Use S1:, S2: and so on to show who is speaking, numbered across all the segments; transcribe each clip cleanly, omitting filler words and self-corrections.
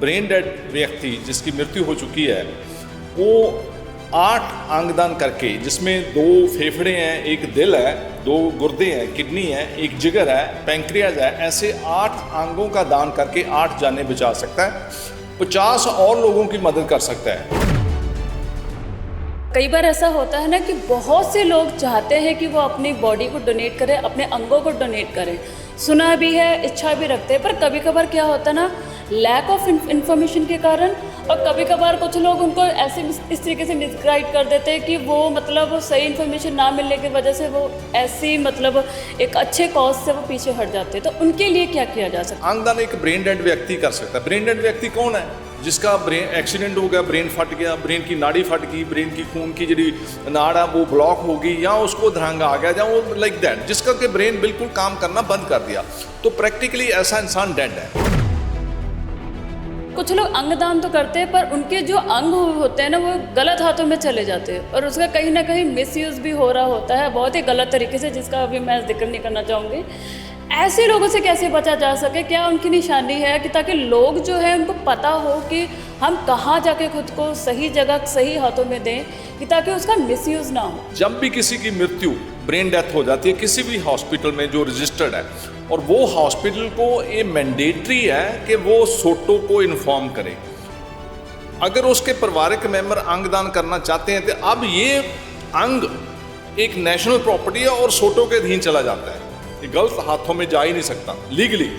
S1: Brain dead व्यक्ति जिसकी मृत्यु हो चुकी है वो 8 अंगदान करके, जिसमें 2 फेफड़े हैं, एक दिल है, 2 गुर्दे हैं, किडनी है, एक जिगर है, पैंक्रियाज है, ऐसे 8 अंगों का दान करके 8 जानें बचा सकता है, 50 और लोगों की मदद कर सकता है।
S2: कई बार ऐसा होता है ना कि बहुत से लोग चाहते हैं कि वो अपनी बॉडी को डोनेट करें, अपने अंगों को डोनेट करें, सुना भी है, इच्छा भी रखते हैं, पर कभी कभार क्या होता है ना, लैक ऑफ इन्फॉर्मेशन के कारण, और कभी कभार कुछ लोग उनको ऐसे इस तरीके से मिसगाइड कर देते हैं कि वो मतलब सही इन्फॉर्मेशन ना मिलने की वजह से वो ऐसी मतलब एक अच्छे कॉज से वो पीछे हट जाते हैं। तो उनके लिए क्या किया जा सकता है?
S1: अंगदान एक ब्रेन डेड व्यक्ति कर सकता है। ब्रेन डेड व्यक्ति कौन है? जिसका ब्रेन एक्सीडेंट हो गया, ब्रेन फट गया, ब्रेन की नाड़ी फट गई, ब्रेन की खून की जी नाड़ है वो ब्लॉक हो गई, या उसको धरंगा आ गया, या वो लाइक दैट, जिसका कि ब्रेन बिल्कुल काम करना बंद कर दिया, तो प्रैक्टिकली ऐसा इंसान डेड है।
S2: कुछ लोग अंगदान तो करते हैं पर उनके जो अंग होते हैं ना वो गलत हाथों में चले जाते हैं और उसका कहीं ना कहीं मिसयूज़ भी हो रहा होता है बहुत ही गलत तरीके से, जिसका अभी मैं जिक्र नहीं करना चाहूँगी। ऐसे लोगों से कैसे बचा जा सके? क्या उनकी निशानी है कि ताकि लोग जो है उनको पता हो कि हम कहाँ जाके खुद को सही जगह सही हाथों में दें कि ताकि उसका मिसयूज़ ना हो।
S1: जब भी किसी की मृत्यु ब्रेन डेथ हो जाती है किसी भी हॉस्पिटल में जो रजिस्टर्ड है, और वो हॉस्पिटल को ये मैंडेटरी है कि वो सोटो को इन्फॉर्म करे। अगर उसके पारिवारिक मेंबर अंगदान करना चाहते हैं तो अब ये अंग एक नेशनल प्रॉपर्टी है और सोटो के अधीन चला जाता है, ये गलत हाथों में जा ही नहीं सकता लीगली।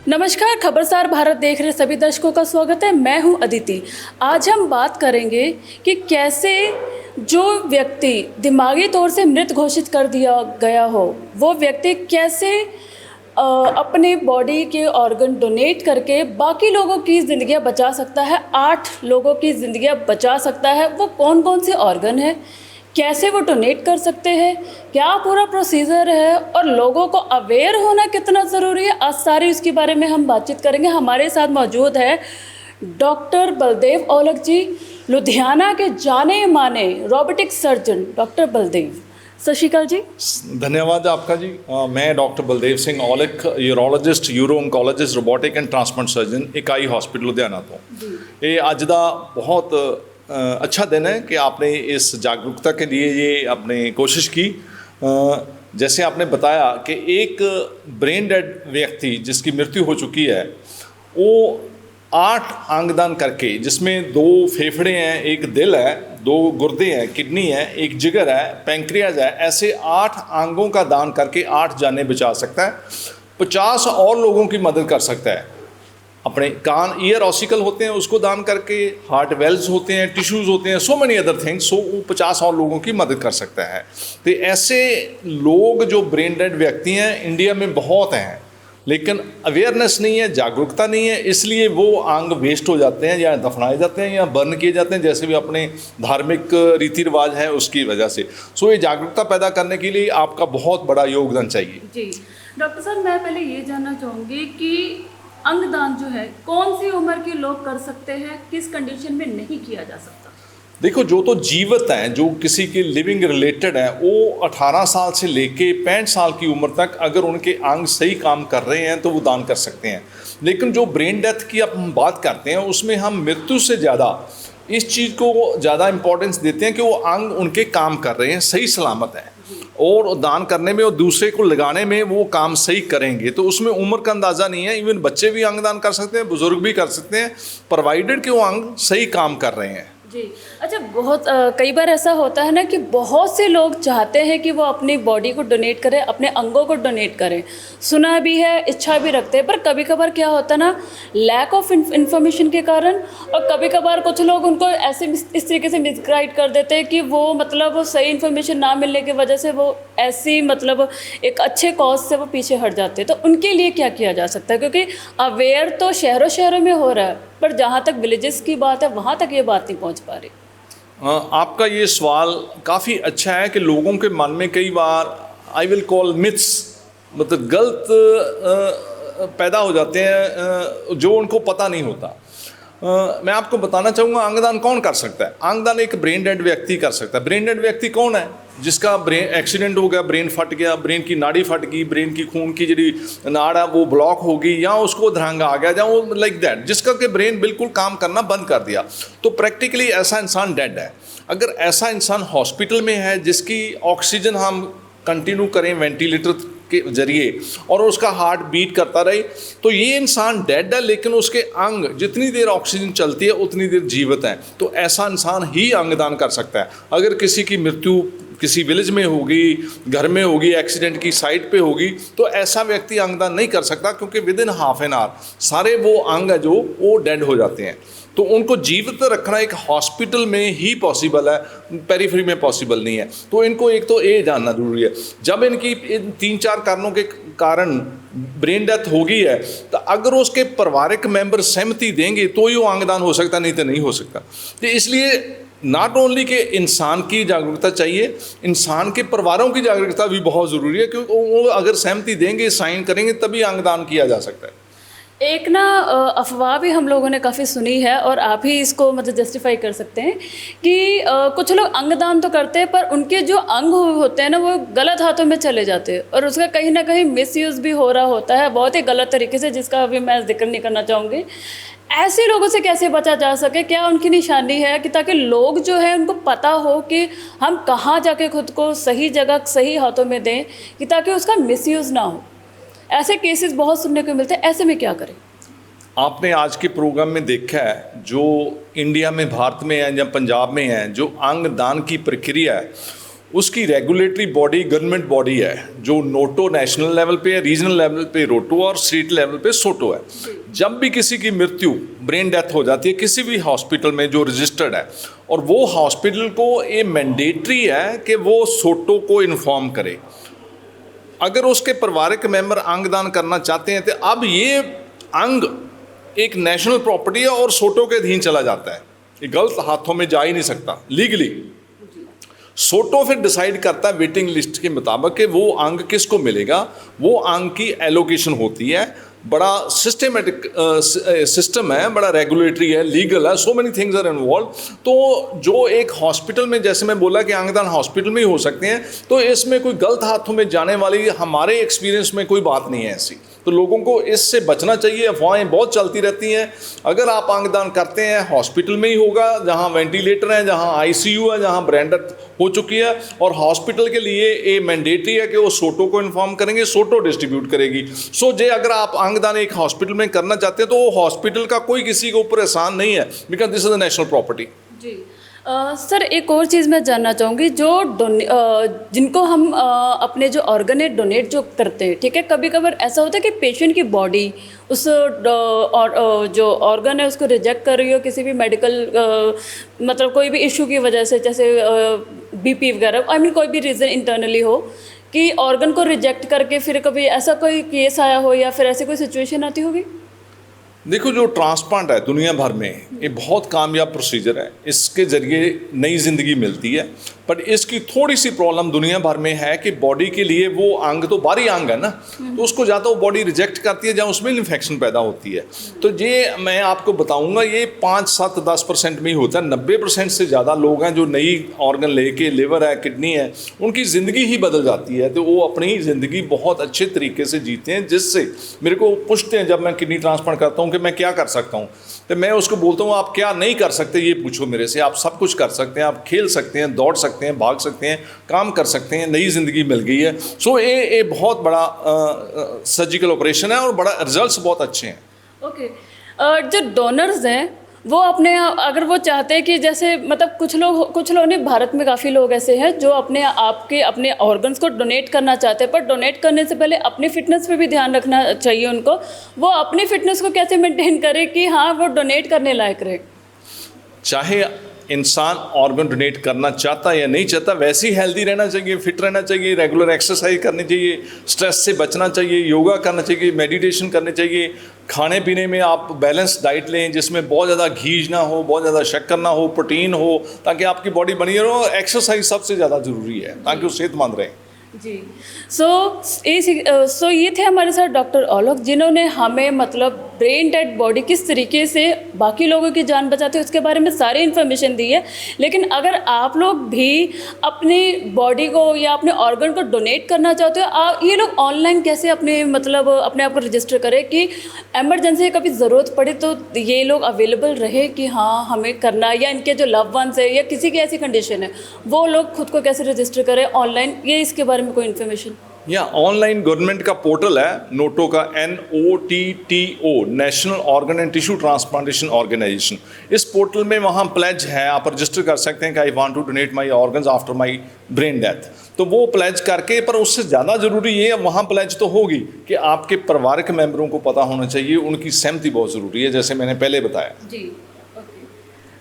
S2: नमस्कार, खबरसार भारत देख रहे सभी दर्शकों का स्वागत है। मैं हूं अदिति। आज हम बात करेंगे कि कैसे जो व्यक्ति दिमागी तौर से मृत घोषित कर दिया गया हो वो व्यक्ति कैसे अपने बॉडी के ऑर्गन डोनेट करके बाकी लोगों की ज़िंदगियां बचा सकता है, 8 लोगों की ज़िंदगियां बचा सकता है। वो कौन कौन से ऑर्गन है, कैसे वो डोनेट कर सकते हैं, क्या पूरा प्रोसीजर है और लोगों को अवेयर होना कितना ज़रूरी है, आज सारी इसके बारे में हम बातचीत करेंगे। हमारे साथ मौजूद है डॉक्टर बलदेव औलख जी, लुधियाना के जाने माने रोबोटिक सर्जन डॉक्टर बलदेव। सत श्री अकाल जी।
S1: धन्यवाद आपका जी। मैं doctor Baldev Singh Aulakh, urologist, euro oncologist, robotic and transplant surgeon, इकाई हॉस्पिटल लुधियाना तो ये अज का बहुत अच्छा दिन है कि आपने इस जागरूकता के लिए ये आपने कोशिश की। जैसे आपने बताया कि एक ब्रेन डेड व्यक्ति जिसकी मृत्यु हो चुकी है वो 8 अंगदान करके, जिसमें 2 फेफड़े हैं, एक दिल है, 2 गुर्दे हैं, किडनी है, एक जिगर है, पैंक्रियाज है, ऐसे 8 अंगों का दान करके 8 जानें बचा सकता है, 50 और लोगों की मदद कर सकता है। अपने कान, ईयर ऑसिकल होते हैं उसको दान करके, हार्ट वेल्स होते हैं, टिश्यूज़ होते हैं, सो मेनी अदर थिंग्स, सो वो 50 और लोगों की मदद कर सकता है। तो ऐसे लोग जो ब्रेन डेड व्यक्ति हैं इंडिया में बहुत हैं, लेकिन अवेयरनेस नहीं है, जागरूकता नहीं है, इसलिए वो अंग वेस्ट हो जाते हैं या दफनाए जाते हैं या बर्न किए जाते हैं, जैसे भी अपने धार्मिक रीति रिवाज है उसकी वजह से। सो ये जागरूकता पैदा करने के लिए आपका बहुत बड़ा योगदान चाहिए।
S2: जी डॉक्टर साहब, मैं पहले ये जानना चाहूँगी कि अंगदान जो है कौन सी उम्र के लोग कर सकते हैं, किस कंडीशन में नहीं किया जा सकता?
S1: देखो, जो तो जीवित हैं, जो किसी के लिविंग रिलेटेड हैं, वो 18 साल से लेके 65 साल की उम्र तक अगर उनके अंग सही काम कर रहे हैं तो वो दान कर सकते हैं। लेकिन जो ब्रेन डेथ की अब हम बात करते हैं उसमें हम मृत्यु से ज़्यादा इस चीज़ को ज़्यादा इम्पोर्टेंस देते हैं कि वो अंग उनके काम कर रहे हैं, सही सलामत है, और दान करने में और दूसरे को लगाने में वो काम सही करेंगे। तो उसमें उम्र का अंदाज़ा नहीं है, इवन बच्चे भी अंगदान कर सकते हैं, बुजुर्ग भी कर सकते हैं, प्रोवाइडेड कि वो अंग सही काम कर रहे हैं।
S2: जी अच्छा, बहुत कई बार ऐसा होता है ना कि बहुत से लोग चाहते हैं कि वो अपनी बॉडी को डोनेट करें, अपने अंगों को डोनेट करें, सुना भी है, इच्छा भी रखते हैं, पर कभी कभार क्या होता है ना, लैक ऑफ इन्फॉर्मेशन के कारण, और कभी कभार कुछ लोग उनको ऐसे इस तरीके से मिसगाइड कर देते हैं कि वो मतलब सही इन्फॉर्मेशन ना मिलने की वजह से वो ऐसी मतलब एक अच्छे कॉज से वो पीछे हट जाते हैं। तो उनके लिए क्या किया जा सकता है? क्योंकि अवेयर तो शहरों शहरों में हो रहा है, पर जहाँ तक विलेजेस की बात है वहाँ तक ये बात नहीं पहुँच पा रही।
S1: आपका ये सवाल काफ़ी अच्छा है कि लोगों के मन में कई बार आई विल कॉल मिथ्स, मतलब गलत पैदा हो जाते हैं जो उनको पता नहीं होता। मैं आपको बताना चाहूँगा अंगदान कौन कर सकता है। अंगदान एक ब्रेन डेड व्यक्ति कर सकता है। ब्रेन डेड व्यक्ति कौन है? जिसका ब्रेन एक्सीडेंट हो गया, ब्रेन फट गया, ब्रेन की नाड़ी फट गई, ब्रेन की खून की जी नाड़ है वो ब्लॉक हो गई, या उसको अधरंगा आ गया, या वो लाइक दैट, जिसका कि ब्रेन बिल्कुल काम करना बंद कर दिया, तो प्रैक्टिकली ऐसा इंसान डेड है। अगर ऐसा इंसान हॉस्पिटल में है जिसकी ऑक्सीजन हम कंटिन्यू करें वेंटिलेटर के जरिए और उसका हार्ट बीट करता रहे, तो ये इंसान डेड है, लेकिन उसके अंग जितनी देर ऑक्सीजन चलती है उतनी देर जीवित हैं। तो ऐसा इंसान ही अंगदान कर सकता है। अगर किसी की मृत्यु किसी विलेज में होगी, घर में होगी, एक्सीडेंट की साइट पे होगी, तो ऐसा व्यक्ति अंगदान नहीं कर सकता, क्योंकि with in half an hour सारे वो अंग है जो वो डेड हो जाते हैं। तो उनको जीवित रखना एक हॉस्पिटल में ही पॉसिबल है, पेरीफ्री में पॉसिबल नहीं है। तो इनको एक तो ये जानना जरूरी है, जब इनकी इन 3-4 कारणों के कारण ब्रेन डेथ हो गई है, तो अगर उसके पारिवारिक मेंबर सहमति देंगे तो ही वो अंगदान हो सकता, नहीं तो नहीं हो सकता। तो इसलिए नॉट ओनली कि इंसान की जागरूकता चाहिए, इंसान के परिवारों की जागरूकता भी बहुत ज़रूरी है, क्योंकि वो अगर सहमति देंगे, साइन करेंगे, तभी अंगदान किया जा सकता है।
S2: एक ना अफवाह भी हम लोगों ने काफ़ी सुनी है, और आप ही इसको मतलब जस्टिफाई कर सकते हैं कि कुछ लोग अंगदान तो करते हैं, पर उनके जो अंग होते हैं ना वो गलत हाथों में चले जाते हैं, और उसका कहीं ना कहीं मिसयूज़ भी हो रहा होता है बहुत ही गलत तरीके से, जिसका अभी मैं जिक्र नहीं करना चाहूँगी। ऐसे लोगों से कैसे बचा जा सके, क्या उनकी निशानी है कि ताकि लोग जो है उनको पता हो कि हम कहाँ जाके खुद को सही जगह सही हाथों में दें, कि ताकि उसका मिसयूज़ ना हो। ऐसे केसेस बहुत सुनने को मिलते हैं, ऐसे में क्या करें?
S1: आपने आज के प्रोग्राम में देखा है, जो इंडिया में, भारत में है या पंजाब में है, जो अंग दान की प्रक्रिया है, उसकी रेगुलेटरी बॉडी गवर्नमेंट बॉडी है, जो नोटो नेशनल लेवल पे है, रीजनल लेवल पे रोटो और स्टेट लेवल पे सोटो है। जब भी किसी की मृत्यु, ब्रेन डेथ हो जाती है किसी भी हॉस्पिटल में जो रजिस्टर्ड है, और वो हॉस्पिटल को ये मैंडेटरी है कि वो सोटो को इन्फॉर्म करे। अगर उसके पारिवारिक मेंबर अंगदान करना चाहते हैं, तो अब ये अंग एक नेशनल प्रॉपर्टी है और सोटो के अधीन चला जाता है, ये गलत हाथों में जा ही नहीं सकता लीगली। सोटो फिर डिसाइड करता है वेटिंग लिस्ट के मुताबिक कि वो अंग किसको मिलेगा। वो अंग की एलोकेशन होती है, बड़ा सिस्टमेटिक सिस्टम है, बड़ा रेगुलेटरी है, लीगल है, so many things are involve. तो जो एक हॉस्पिटल में, जैसे मैं बोला कि अंगदान हॉस्पिटल में ही हो सकते हैं, तो इसमें कोई गलत हाथों में जाने वाली हमारे एक्सपीरियंस में कोई बात नहीं है ऐसी। तो लोगों को इससे बचना चाहिए। अफवाहें बहुत चलती रहती हैं। अगर आप अंगदान करते हैं, हॉस्पिटल में ही होगा जहां वेंटिलेटर है, जहां आईसीयू है, जहां ब्रेन डेथ हो चुकी है, और हॉस्पिटल के लिए ये मैंडेटरी है कि वो सोटो को इन्फॉर्म करेंगे, सोटो डिस्ट्रीब्यूट करेगी। सो जे अगर आप अंगदान एक हॉस्पिटल में करना चाहते हैं, तो वो हॉस्पिटल का कोई किसी के ऊपर एहसान नहीं है, because this is a national property.
S2: जी सर, एक और चीज़ मैं जानना चाहूँगी, जो जिनको हम अपने जो ऑर्गन है डोनेट जो करते हैं, ठीक है, कभी कभार ऐसा होता है कि पेशेंट की बॉडी उस जो ऑर्गन है उसको रिजेक्ट कर रही हो किसी भी मेडिकल मतलब कोई भी इशू की वजह से, जैसे बीपी वगैरह, आई मीन कोई भी रीज़न इंटरनली हो कि ऑर्गन को रिजेक्ट करके फिर कभी ऐसा कोई केस आया हो या फिर ऐसी कोई सिचुएशन आती होगी?
S1: देखो, जो ट्रांसप्लांट है दुनिया भर में ये बहुत कामयाब प्रोसीजर है, इसके ज़रिए नई ज़िंदगी मिलती है। बट इसकी थोड़ी सी प्रॉब्लम दुनिया भर में है कि बॉडी के लिए वो अंग तो बाहरी अंग है ना, तो उसको ज़्यादा वो बॉडी रिजेक्ट करती है, जहाँ उसमें इन्फेक्शन पैदा होती है। तो ये मैं आपको बताऊंगा, ये 5, 7, 10% में ही होता है। 90% से ज़्यादा लोग हैं जो नई ऑर्गन लेके, लिवर है, किडनी है, उनकी ज़िंदगी ही बदल जाती है। तो वो अपनी ज़िंदगी बहुत अच्छे तरीके से जीते हैं, जिससे मेरे को पूछते हैं जब मैं किडनी ट्रांसप्लांट करता हूँ कि मैं क्या कर सकता हूँ, तो मैं उसको बोलता हूँ आप क्या नहीं कर सकते ये पूछो मेरे से। आप सब कुछ कर सकते हैं, आप खेल सकते हैं, दौड़ सकते हैं, भाग सकते हैं, काम कर सकते हैं, नई ज़िंदगी मिल गई है। सो ये बहुत बड़ा सर्जिकल ऑपरेशन है और बड़ा रिजल्ट्स बहुत अच्छे हैं।
S2: ओके, जो डोनर्स हैं वो अपने, अगर वो चाहते हैं कि जैसे मतलब कुछ लोग नहीं, भारत में काफ़ी लोग ऐसे हैं जो अपने आप के अपने ऑर्गन्स को डोनेट करना चाहते हैं, पर डोनेट करने से पहले अपनी फिटनेस पे भी ध्यान रखना चाहिए उनको। वो अपनी फिटनेस को कैसे मेंटेन करें कि हाँ वो डोनेट करने लायक रहे?
S1: चाहे इंसान ऑर्गन डोनेट करना चाहता है या नहीं चाहता, वैसे ही हेल्दी रहना चाहिए, फिट रहना चाहिए, रेगुलर एक्सरसाइज करनी चाहिए, स्ट्रेस से बचना चाहिए, योगा करना चाहिए, मेडिटेशन करनी चाहिए। खाने पीने में आप बैलेंस डाइट लें, जिसमें बहुत ज़्यादा घी ना हो, बहुत ज़्यादा शक्कर ना हो, प्रोटीन हो, ताकि आपकी बॉडी बनी रहे। एक्सरसाइज सबसे ज़्यादा ज़रूरी है ताकि वो सेहतमंद रहे।
S2: जी। सो ये थे हमारे साथ डॉक्टर औलख, जिन्होंने हमें मतलब ब्रेन डेड बॉडी किस तरीके से बाकी लोगों की जान बचाती है उसके बारे में सारी इन्फॉर्मेशन दी है। लेकिन अगर आप लोग भी अपनी बॉडी को या अपने ऑर्गन को डोनेट करना चाहते हो, ये लोग ऑनलाइन कैसे अपने मतलब अपने आप को रजिस्टर करें कि इमरजेंसी कभी ज़रूरत पड़े तो ये लोग अवेलेबल रहे कि हाँ हमें करना है, या इनके जो लव वंस है या किसी की ऐसी कंडीशन है वो लोग खुद को कैसे रजिस्टर करें ऑनलाइन, ये इसके बारे में कोई इन्फॉर्मेशन?
S1: या ऑनलाइन गवर्नमेंट का पोर्टल है नोटो का, NOTTO, national organ and tissue transplantation organisation. इस पोर्टल में वहाँ प्लेज है, आप रजिस्टर कर सकते हैं कि I want to donate my organs after my brain death. तो वो प्लेज करके, पर उससे ज़्यादा ज़रूरी ये वहाँ प्लेज तो होगी कि आपके पारिवारिक मेंबरों को पता होना चाहिए, उनकी सहमति बहुत ज़रूरी है, जैसे मैंने पहले बताया।
S2: जी।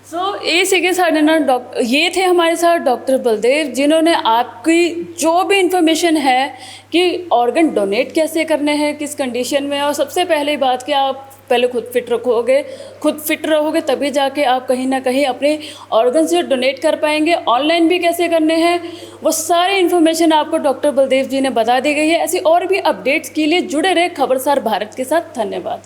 S2: सो ये सीखे साढ़े ना ये थे हमारे साथ डॉक्टर बलदेव, जिन्होंने आपकी जो भी इंफॉर्मेशन है कि ऑर्गन डोनेट कैसे करने हैं, किस कंडीशन में, और सबसे पहले बात कि आप पहले खुद फिट रहोगे तभी जाके आप कहीं ना कहीं अपने ऑर्गन से डोनेट कर पाएंगे। ऑनलाइन भी कैसे करने हैं वो सारी इन्फॉर्मेशन आपको डॉक्टर बलदेव जी ने बता दी गई है। ऐसी और भी अपडेट्स के लिए जुड़े रहे खबरसार भारत के साथ। धन्यवाद।